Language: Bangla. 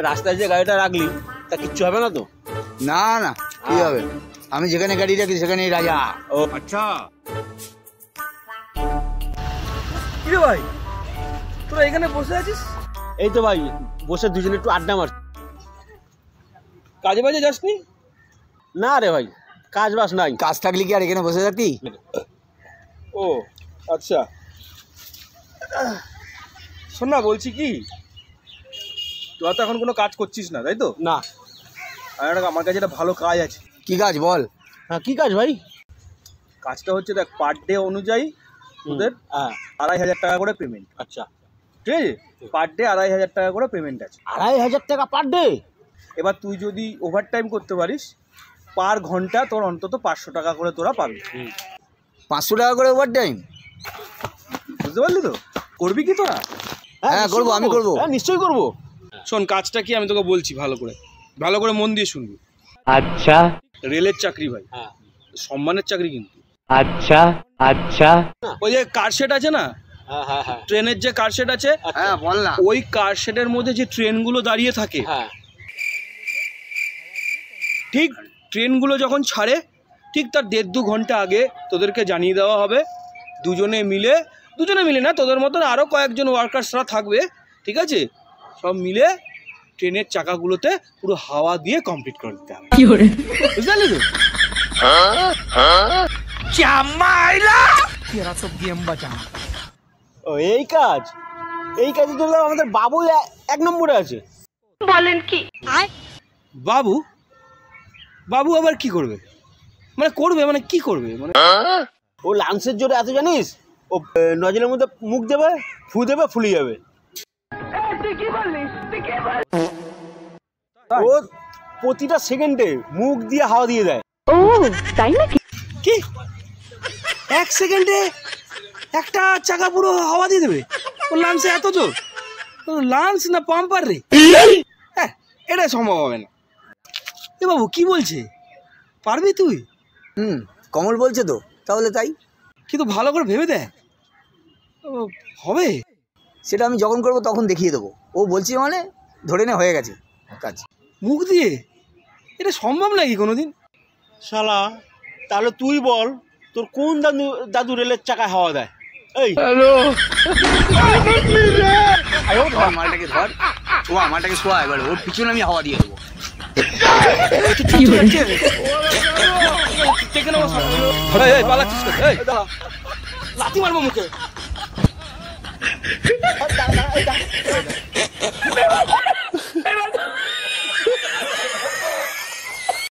রাস্তায় যে গাড়িটা রাখলি তা কিচ্ছু হবে না তো? না না, কি হবে, আমি যেখানে গাড়ি রাখি সেখানেই রাজা। ও আচ্ছা। কি রে ভাই, তোরা এখানে বসে আছিস? এই তো ভাই, বসে দুজনে একটু আড্ডা মার। কাজে বাজে যাসনি? না রে ভাই, কাজ বাস নাই। কাজ থাকলে কি আর এখানে বসে থাকতি? ও আচ্ছা, শোন না, বলছি কি, তোরা তো এখন কোনো কাজ করছিস না, তাই তো? না। আর আমার কাছে একটা ভালো কাজ আছে। কি কাজ বল? হ্যাঁ, কি কাজ ভাই? কাজটা হচ্ছে দেখ, পার ডে অনুযায়ী তোদের 2500 টাকা করে পেমেন্ট। আচ্ছা, ঠিক আছে, পার ডে 2500 টাকা করে পেমেন্ট আছে। 2500 টাকা পার ডে? এবার তুই যদি ওভারটাইম করতে পারিস, পার ঘন্টা তোর অন্তত 500 টাকা করে তোরা পাবি। 500 টাকা করে ওভার টাইম? বুঝতে পারলি তো? করবি কি তোরা? হ্যাঁ করবো, আমি করবো। হ্যাঁ নিশ্চয়ই করবো। শোন, কাজটা কি আমি তোকে বলছি, ভালো করে মন দিয়ে শুনবি। আচ্ছা। রেলের চাকরি ভাই, হ্যাঁ, সম্মানের চাকরি কিন্তু। আচ্ছা আচ্ছা। ওই যে কার শেড আছে না, হ্যাঁ হ্যাঁ হ্যাঁ, ট্রেনের যে কার শেড আছে, হ্যাঁ বল না। ওই কার শেডের মধ্যে যে ট্রেনগুলো দাঁড়িয়ে থাকে, হ্যাঁ, ঠিক ট্রেনগুলো যখন ছাড়ে ঠিক তার 1.5-2 ঘন্টা আগে তোদেরকে জানিয়ে দেওয়া হবে। দুজনে মিলে না, তোদের মতন আরও কয়েকজন ওয়ার্কার্সরা থাকবে, ঠিক আছে, সব মিলে ট্রেনের চাকাগুলোতে পুরো হাওয়া দিয়ে কমপ্লিট করে দিতে হবে। বুঝতে পারলি তো? ও এই কাজে তো আমাদের বাবু 1 নম্বরে আছে। বলেন কি? বাবু আবার কি করবে? মানে কি করবে? ও লাঞ্চের জোরে এত জানিস, ও নজলের মধ্যে মুখ দেবে, ফু দেবে, ফুলে যাবে। ও প্রতিটা সেকেন্ডে মুখ দিয়ে হাওয়া দিয়ে দেয়। ও তাই নাকি? কি 1 সেকেন্ডে একটা চাকা পুরো হাওয়া দিয়ে দেবে? ও লাঞ্চে এত জোর? লাঞ্চ না পাম্পার রে? হ্যাঁ, এটা সম্ভব হবে না। এ বাবু কি বলছে, পারবি তুই? কমল বলছে তো, তাহলে তাই। কিন্তু ভালো করে ভেবে দেখ, হবে? সেটা আমি যখন করবো তখন দেখিয়ে দেবো। ও বলছি মানে ধরে নে হয়ে গেছে কাজ। মুখ দিয়ে এটা সম্ভব নাকি কোনোদিন? শালা, তাহলে তুই বল, তোর কোন দাদু রেলের চাকায় হাওয়া দেয়? এই মালটাকে ধর, মালটাকে শোয়া, এবার ওর পিছনে আমি হাওয়া দিয়ে দেবো। লাথি মারবো মুখে।